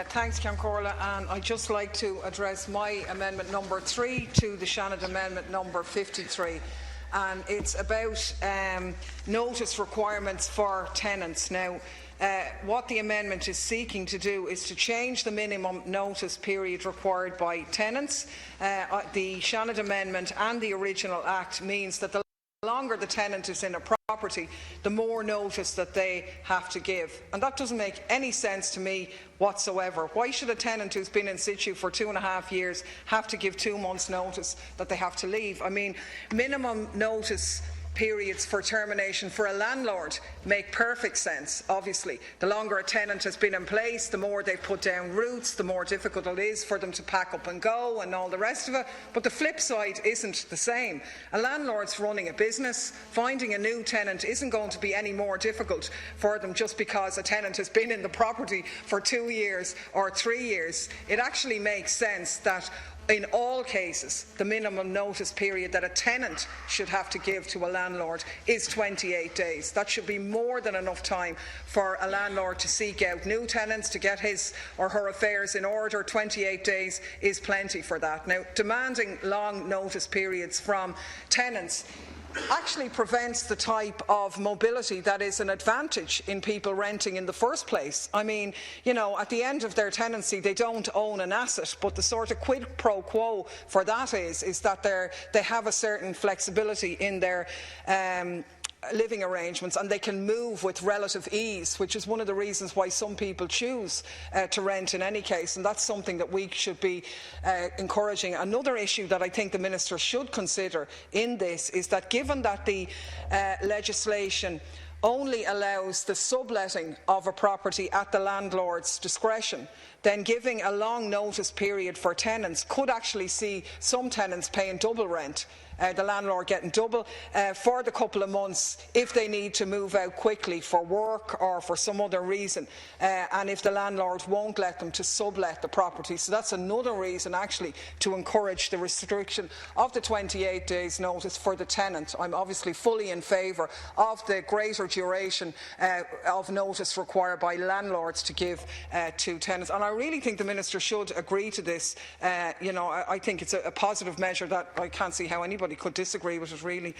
Thanks, Corla, and I'd just like to address my amendment number 3 to the Seanad amendment number 53. And it's about notice requirements for tenants. Now, what the amendment is seeking to do is to change the minimum notice period required by tenants. The Seanad amendment and the original Act means that the longer the tenant is in a property, the more notice that they have to give. And that doesn't make any sense to me whatsoever. Why should a tenant who's been in situ for 2.5 years have to give 2 months' notice that they have to leave? I mean, minimum notice periods for termination for a landlord make perfect sense, obviously. The longer a tenant has been in place, the more they've put down roots, the more difficult it is for them to pack up and go and all the rest of it. But the flip side isn't the same. A landlord's running a business. Finding a new tenant isn't going to be any more difficult for them just because a tenant has been in the property for 2 years or 3 years. It actually makes sense that in all cases, the minimum notice period that a tenant should have to give to a landlord is 28 days. That should be more than enough time for a landlord to seek out new tenants, to get his or her affairs in order. 28 days is plenty for that. Now, demanding long notice periods from tenants actually prevents the type of mobility that is an advantage in people renting in the first place. I mean, you know, at the end of their tenancy, they don't own an asset, but the sort of quid pro quo for that is that they have a certain flexibility in their living arrangements, and they can move with relative ease, which is one of the reasons why some people choose to rent in any case, and that's something that we should be encouraging. Another issue that I think the Minister should consider in this is that, given that the legislation only allows the subletting of a property at the landlord's discretion, then giving a long notice period for tenants could actually see some tenants paying double rent, the landlord getting double for the couple of months if they need to move out quickly for work or for some other reason, and if the landlord won't let them to sublet the property. So that's another reason actually to encourage the restriction of the 28 days notice for the tenant. I'm obviously fully in favour of the greater duration of notice required by landlords to give to tenants, and I really think the Minister should agree to this. I think it's a positive measure that I can't see how anybody could disagree with it, really.